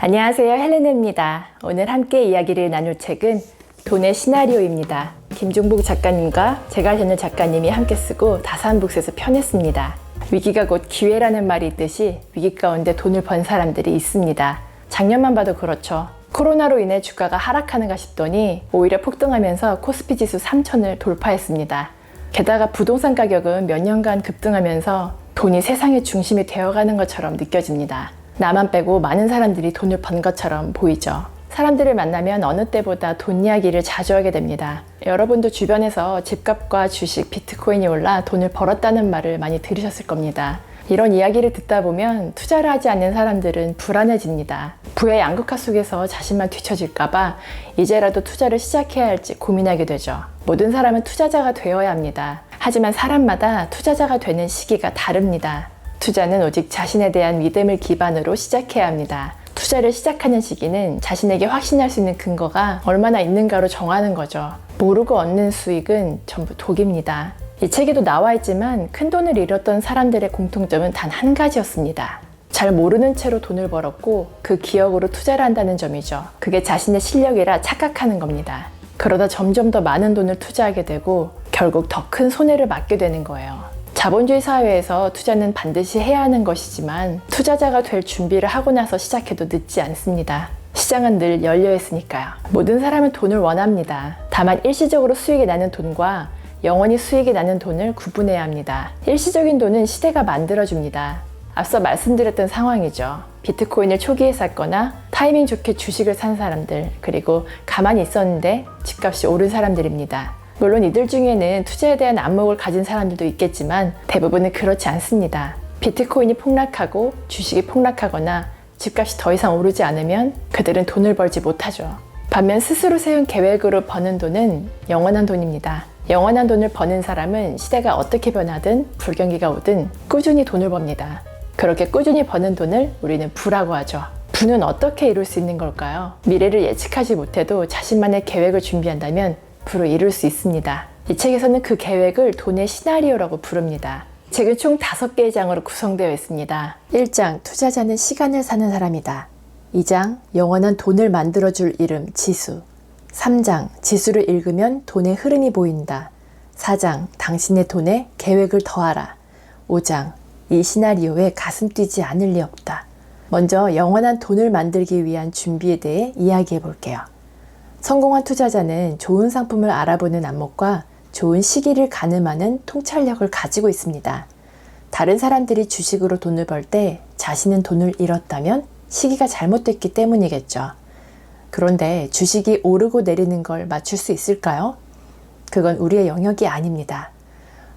안녕하세요, 헬레나입니다. 오늘 함께 이야기를 나눌 책은 돈의 시나리오입니다. 김종복 작가님과 제갈현우 작가님이 함께 쓰고 다산북스에서 편했습니다. 위기가 곧 기회라는 말이 있듯이 위기 가운데 돈을 번 사람들이 있습니다. 작년만 봐도 그렇죠. 코로나로 인해 주가가 하락하는가 싶더니 오히려 폭등하면서 코스피 지수 3000을 돌파했습니다. 게다가 부동산 가격은 몇 년간 급등하면서 돈이 세상의 중심이 되어가는 것처럼 느껴집니다. 나만 빼고 많은 사람들이 돈을 번 것처럼 보이죠. 사람들을 만나면 어느 때보다 돈 이야기를 자주 하게 됩니다. 여러분도 주변에서 집값과 주식, 비트코인이 올라 돈을 벌었다는 말을 많이 들으셨을 겁니다. 이런 이야기를 듣다 보면 투자를 하지 않는 사람들은 불안해집니다. 부의 양극화 속에서 자신만 뒤처질까봐 이제라도 투자를 시작해야 할지 고민하게 되죠. 모든 사람은 투자자가 되어야 합니다. 하지만 사람마다 투자자가 되는 시기가 다릅니다. 투자는 오직 자신에 대한 믿음을 기반으로 시작해야 합니다. 투자를 시작하는 시기는 자신에게 확신할 수 있는 근거가 얼마나 있는가로 정하는 거죠. 모르고 얻는 수익은 전부 독입니다. 이 책에도 나와 있지만 큰 돈을 잃었던 사람들의 공통점은 단 한 가지였습니다. 잘 모르는 채로 돈을 벌었고 그 기억으로 투자를 한다는 점이죠. 그게 자신의 실력이라 착각하는 겁니다. 그러다 점점 더 많은 돈을 투자하게 되고 결국 더 큰 손해를 맞게 되는 거예요. 자본주의 사회에서 투자는 반드시 해야 하는 것이지만 투자자가 될 준비를 하고 나서 시작해도 늦지 않습니다. 시장은 늘 열려 있으니까요. 모든 사람은 돈을 원합니다. 다만 일시적으로 수익이 나는 돈과 영원히 수익이 나는 돈을 구분해야 합니다. 일시적인 돈은 시대가 만들어줍니다. 앞서 말씀드렸던 상황이죠. 비트코인을 초기에 샀거나 타이밍 좋게 주식을 산 사람들, 그리고 가만히 있었는데 집값이 오른 사람들입니다. 물론 이들 중에는 투자에 대한 안목을 가진 사람들도 있겠지만 대부분은 그렇지 않습니다. 비트코인이 폭락하고 주식이 폭락하거나 집값이 더 이상 오르지 않으면 그들은 돈을 벌지 못하죠. 반면 스스로 세운 계획으로 버는 돈은 영원한 돈입니다. 영원한 돈을 버는 사람은 시대가 어떻게 변하든 불경기가 오든 꾸준히 돈을 법니다. 그렇게 꾸준히 버는 돈을 우리는 부라고 하죠. 부는 어떻게 이룰 수 있는 걸까요? 미래를 예측하지 못해도 자신만의 계획을 준비한다면 부로 이룰 수 있습니다. 이 책에서는 그 계획을 돈의 시나리오라고 부릅니다. 책은 총 5개의 장으로 구성되어 있습니다. 1장, 투자자는 시간을 사는 사람이다. 2장, 영원한 돈을 만들어줄 이름, 지수. 3장, 지수를 읽으면 돈의 흐름이 보인다. 4장, 당신의 돈에 계획을 더하라. 5장, 이 시나리오에 가슴 뛰지 않을 리 없다. 먼저 영원한 돈을 만들기 위한 준비에 대해 이야기해 볼게요. 성공한 투자자는 좋은 상품을 알아보는 안목과 좋은 시기를 가늠하는 통찰력을 가지고 있습니다. 다른 사람들이 주식으로 돈을 벌 때 자신은 돈을 잃었다면 시기가 잘못됐기 때문이겠죠. 그런데 주식이 오르고 내리는 걸 맞출 수 있을까요? 그건 우리의 영역이 아닙니다.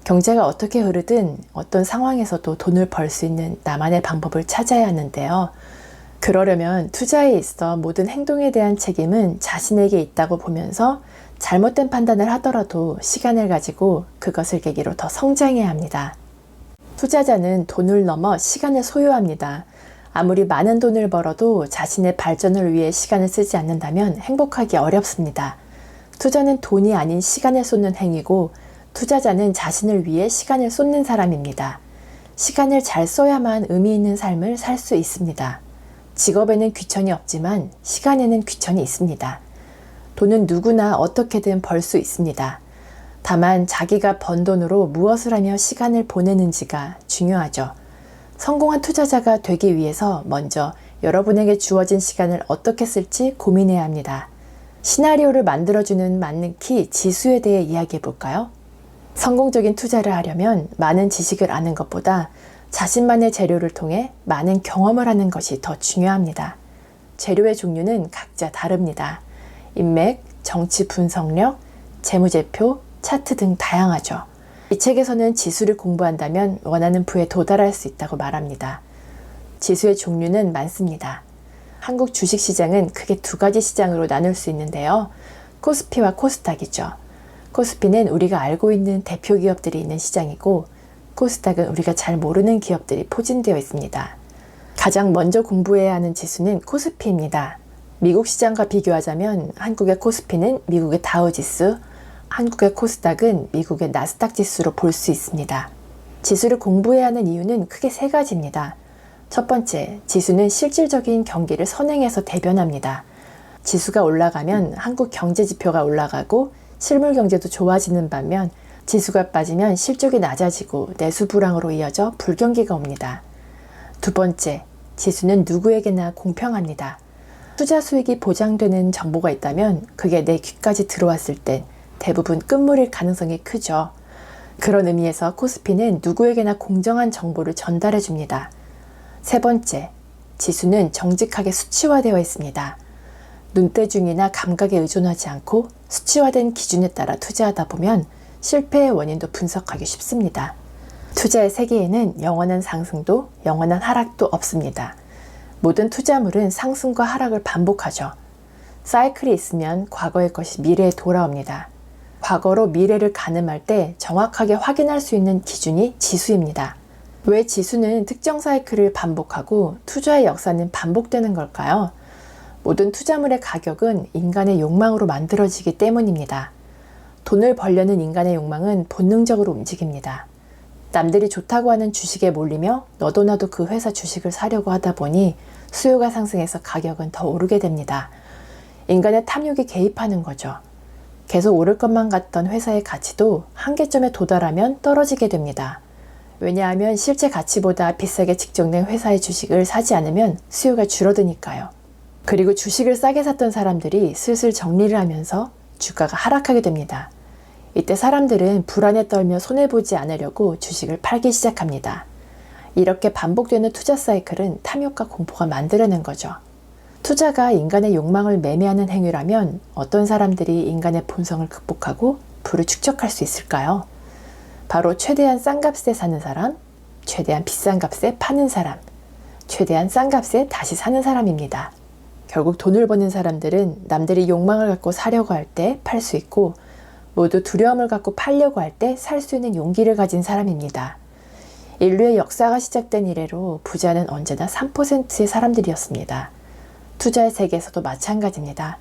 경제가 어떻게 흐르든 어떤 상황에서도 돈을 벌 수 있는 나만의 방법을 찾아야 하는데요. 그러려면 투자에 있어 모든 행동에 대한 책임은 자신에게 있다고 보면서 잘못된 판단을 하더라도 시간을 가지고 그것을 계기로 더 성장해야 합니다. 투자자는 돈을 넘어 시간을 소유합니다. 아무리 많은 돈을 벌어도 자신의 발전을 위해 시간을 쓰지 않는다면 행복하기 어렵습니다. 투자는 돈이 아닌 시간을 쏟는 행위고 투자자는 자신을 위해 시간을 쏟는 사람입니다. 시간을 잘 써야만 의미 있는 삶을 살 수 있습니다. 직업에는 귀천이 없지만 시간에는 귀천이 있습니다. 돈은 누구나 어떻게든 벌 수 있습니다. 다만 자기가 번 돈으로 무엇을 하며 시간을 보내는지가 중요하죠. 성공한 투자자가 되기 위해서 먼저 여러분에게 주어진 시간을 어떻게 쓸지 고민해야 합니다. 시나리오를 만들어주는 맞는 키, 지수에 대해 이야기해 볼까요? 성공적인 투자를 하려면 많은 지식을 아는 것보다 자신만의 재료를 통해 많은 경험을 하는 것이 더 중요합니다. 재료의 종류는 각자 다릅니다. 인맥, 정치 분석력, 재무제표, 차트 등 다양하죠. 이 책에서는 지수를 공부한다면 원하는 부에 도달할 수 있다고 말합니다. 지수의 종류는 많습니다. 한국 주식시장은 크게 2가지 시장으로 나눌 수 있는데요. 코스피와 코스닥이죠. 코스피는 우리가 알고 있는 대표 기업들이 있는 시장이고 코스닥은 우리가 잘 모르는 기업들이 포진되어 있습니다. 가장 먼저 공부해야 하는 지수는 코스피입니다. 미국 시장과 비교하자면 한국의 코스피는 미국의 다우지수, 한국의 코스닥은 미국의 나스닥 지수로 볼 수 있습니다. 지수를 공부해야 하는 이유는 크게 3가지입니다. 첫 번째, 지수는 실질적인 경기를 선행해서 대변합니다. 지수가 올라가면 한국 경제 지표가 올라가고 실물 경제도 좋아지는 반면 지수가 빠지면 실적이 낮아지고 내수 불황으로 이어져 불경기가 옵니다. 두 번째, 지수는 누구에게나 공평합니다. 투자 수익이 보장되는 정보가 있다면 그게 내 귀까지 들어왔을 땐 대부분 끝물일 가능성이 크죠. 그런 의미에서 코스피는 누구에게나 공정한 정보를 전달해 줍니다. 세 번째, 지수는 정직하게 수치화되어 있습니다. 눈대중이나 감각에 의존하지 않고 수치화된 기준에 따라 투자하다 보면 실패의 원인도 분석하기 쉽습니다. 투자의 세계에는 영원한 상승도 영원한 하락도 없습니다. 모든 투자물은 상승과 하락을 반복하죠. 사이클이 있으면 과거의 것이 미래에 돌아옵니다. 과거로 미래를 가늠할 때 정확하게 확인할 수 있는 기준이 지수입니다. 왜 지수는 특정 사이클을 반복하고 투자의 역사는 반복되는 걸까요? 모든 투자물의 가격은 인간의 욕망으로 만들어지기 때문입니다. 돈을 벌려는 인간의 욕망은 본능적으로 움직입니다. 남들이 좋다고 하는 주식에 몰리며 너도 나도 그 회사 주식을 사려고 하다 보니 수요가 상승해서 가격은 더 오르게 됩니다. 인간의 탐욕이 개입하는 거죠. 계속 오를 것만 같던 회사의 가치도 한계점에 도달하면 떨어지게 됩니다. 왜냐하면 실제 가치보다 비싸게 측정된 회사의 주식을 사지 않으면 수요가 줄어드니까요. 그리고 주식을 싸게 샀던 사람들이 슬슬 정리를 하면서 주가가 하락하게 됩니다. 이때 사람들은 불안에 떨며 손해보지 않으려고 주식을 팔기 시작합니다. 이렇게 반복되는 투자 사이클은 탐욕과 공포가 만들어낸 거죠. 투자가 인간의 욕망을 매매하는 행위라면 어떤 사람들이 인간의 본성을 극복하고 부를 축적할 수 있을까요? 바로 최대한 싼 값에 사는 사람, 최대한 비싼 값에 파는 사람, 최대한 싼 값에 다시 사는 사람입니다. 결국 돈을 버는 사람들은 남들이 욕망을 갖고 사려고 할 때 팔 수 있고 모두 두려움을 갖고 팔려고 할 때 살 수 있는 용기를 가진 사람입니다. 인류의 역사가 시작된 이래로 부자는 언제나 3%의 사람들이었습니다. 투자의 세계에서도 마찬가지입니다.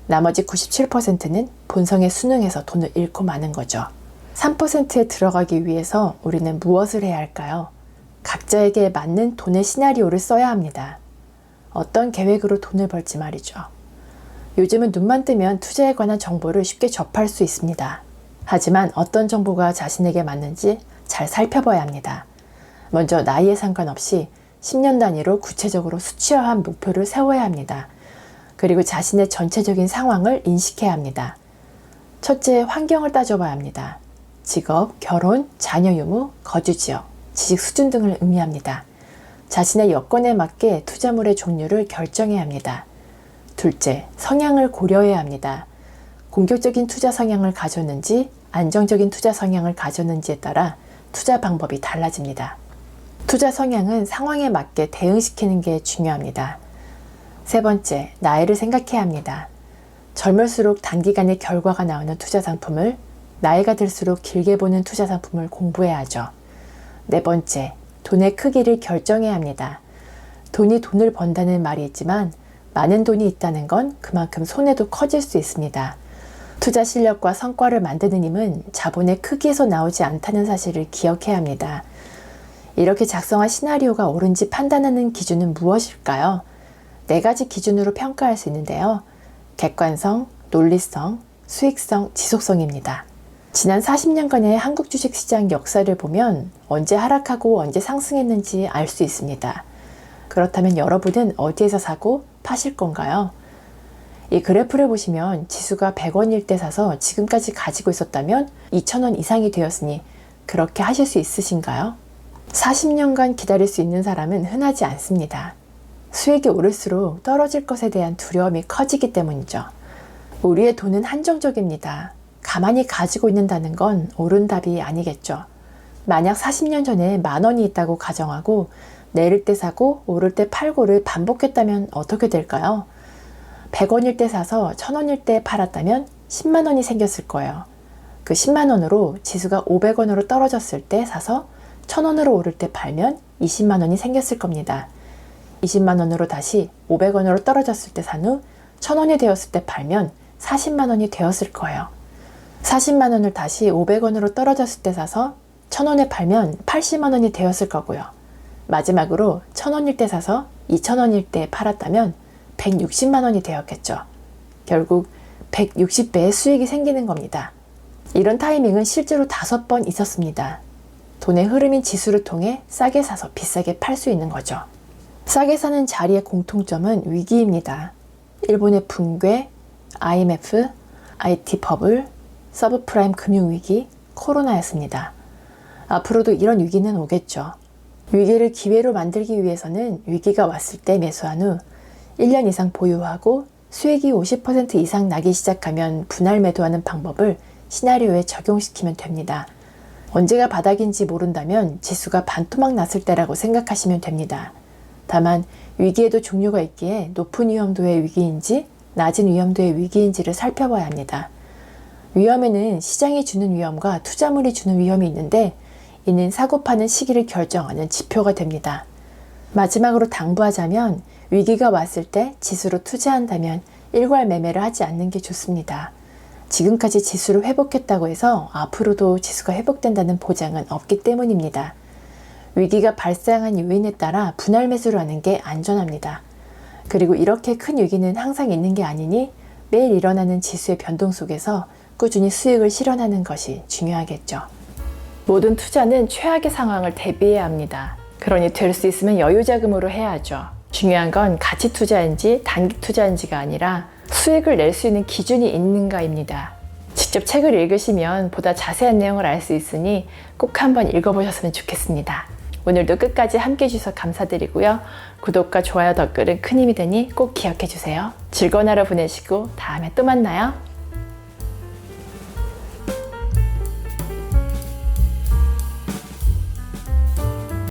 나머지 97%는 본성에 순응해서 돈을 잃고 마는 거죠. 3%에 들어가기 위해서 우리는 무엇을 해야 할까요? 각자에게 맞는 돈의 시나리오를 써야 합니다. 어떤 계획으로 돈을 벌지 말이죠. 요즘은 눈만 뜨면 투자에 관한 정보를 쉽게 접할 수 있습니다. 하지만 어떤 정보가 자신에게 맞는지 잘 살펴봐야 합니다. 먼저 나이에 상관없이 10년 단위로 구체적으로 수치화한 목표를 세워야 합니다. 그리고 자신의 전체적인 상황을 인식해야 합니다. 첫째, 환경을 따져봐야 합니다. 직업, 결혼, 자녀 유무, 거주 지역, 지식 수준 등을 의미합니다. 자신의 여건에 맞게 투자물의 종류를 결정해야 합니다. 둘째, 성향을 고려해야 합니다. 공격적인 투자 성향을 가졌는지 안정적인 투자 성향을 가졌는지에 따라 투자 방법이 달라집니다. 투자 성향은 상황에 맞게 대응시키는 게 중요합니다. 세 번째, 나이를 생각해야 합니다. 젊을수록 단기간에 결과가 나오는 투자 상품을, 나이가 들수록 길게 보는 투자 상품을 공부해야 하죠. 네 번째, 돈의 크기를 결정해야 합니다. 돈이 돈을 번다는 말이 있지만 많은 돈이 있다는 건 그만큼 손해도 커질 수 있습니다. 투자 실력과 성과를 만드는 힘은 자본의 크기에서 나오지 않다는 사실을 기억해야 합니다. 이렇게 작성한 시나리오가 옳은지 판단하는 기준은 무엇일까요? 네 가지 기준으로 평가할 수 있는데요. 객관성, 논리성, 수익성, 지속성입니다. 지난 40년간의 한국 주식시장 역사를 보면 언제 하락하고 언제 상승했는지 알 수 있습니다. 그렇다면 여러분은 어디에서 사고 파실 건가요? 이 그래프를 보시면 지수가 100원일 때 사서 지금까지 가지고 있었다면 2,000원 이상이 되었으니 그렇게 하실 수 있으신가요? 40년간 기다릴 수 있는 사람은 흔하지 않습니다. 수익이 오를수록 떨어질 것에 대한 두려움이 커지기 때문이죠. 우리의 돈은 한정적입니다. 가만히 가지고 있는다는 건 옳은 답이 아니겠죠. 만약 40년 전에 10,000원이 있다고 가정하고 내릴 때 사고 오를 때 팔고를 반복했다면 어떻게 될까요? 100원일 때 사서 1,000원일 때 팔았다면 10만 원이 생겼을 거예요. 그 10만 원으로 지수가 500원으로 떨어졌을 때 사서 1,000원으로 오를 때 팔면 20만 원이 생겼을 겁니다. 20만 원으로 다시 500원으로 떨어졌을 때 산 후 1,000원이 되었을 때 팔면 40만 원이 되었을 거예요. 40만 원을 다시 500원으로 떨어졌을 때 사서 1,000원에 팔면 80만 원이 되었을 거고요. 마지막으로 1,000원일 때 사서 2,000원일 때 팔았다면 160만 원이 되었겠죠. 결국 160배의 수익이 생기는 겁니다. 이런 타이밍은 실제로 5번 있었습니다. 돈의 흐름인 지수를 통해 싸게 사서 비싸게 팔 수 있는 거죠. 싸게 사는 자리의 공통점은 위기입니다. 일본의 붕괴, IMF, IT 버블, 서브프라임 금융위기, 코로나였습니다. 앞으로도 이런 위기는 오겠죠. 위기를 기회로 만들기 위해서는 위기가 왔을 때 매수한 후 1년 이상 보유하고 수익이 50% 이상 나기 시작하면 분할 매도하는 방법을 시나리오에 적용시키면 됩니다. 언제가 바닥인지 모른다면 지수가 반토막 났을 때라고 생각하시면 됩니다. 다만 위기에도 종류가 있기에 높은 위험도의 위기인지 낮은 위험도의 위기인지를 살펴봐야 합니다. 위험에는 시장이 주는 위험과 투자물이 주는 위험이 있는데 이는 사고 파는 시기를 결정하는 지표가 됩니다. 마지막으로 당부하자면 위기가 왔을 때 지수로 투자한다면 일괄 매매를 하지 않는 게 좋습니다. 지금까지 지수를 회복했다고 해서 앞으로도 지수가 회복된다는 보장은 없기 때문입니다. 위기가 발생한 요인에 따라 분할 매수를 하는 게 안전합니다. 그리고 이렇게 큰 위기는 항상 있는 게 아니니 매일 일어나는 지수의 변동 속에서 꾸준히 수익을 실현하는 것이 중요하겠죠. 모든 투자는 최악의 상황을 대비해야 합니다. 그러니 될 수 있으면 여유자금으로 해야죠. 중요한 건 가치 투자인지 단기 투자인지가 아니라 수익을 낼 수 있는 기준이 있는가입니다. 직접 책을 읽으시면 보다 자세한 내용을 알 수 있으니 꼭 한번 읽어보셨으면 좋겠습니다. 오늘도 끝까지 함께 해주셔서 감사드리고요. 구독과 좋아요, 댓글은 큰 힘이 되니 꼭 기억해주세요. 즐거운 하루 보내시고 다음에 또 만나요.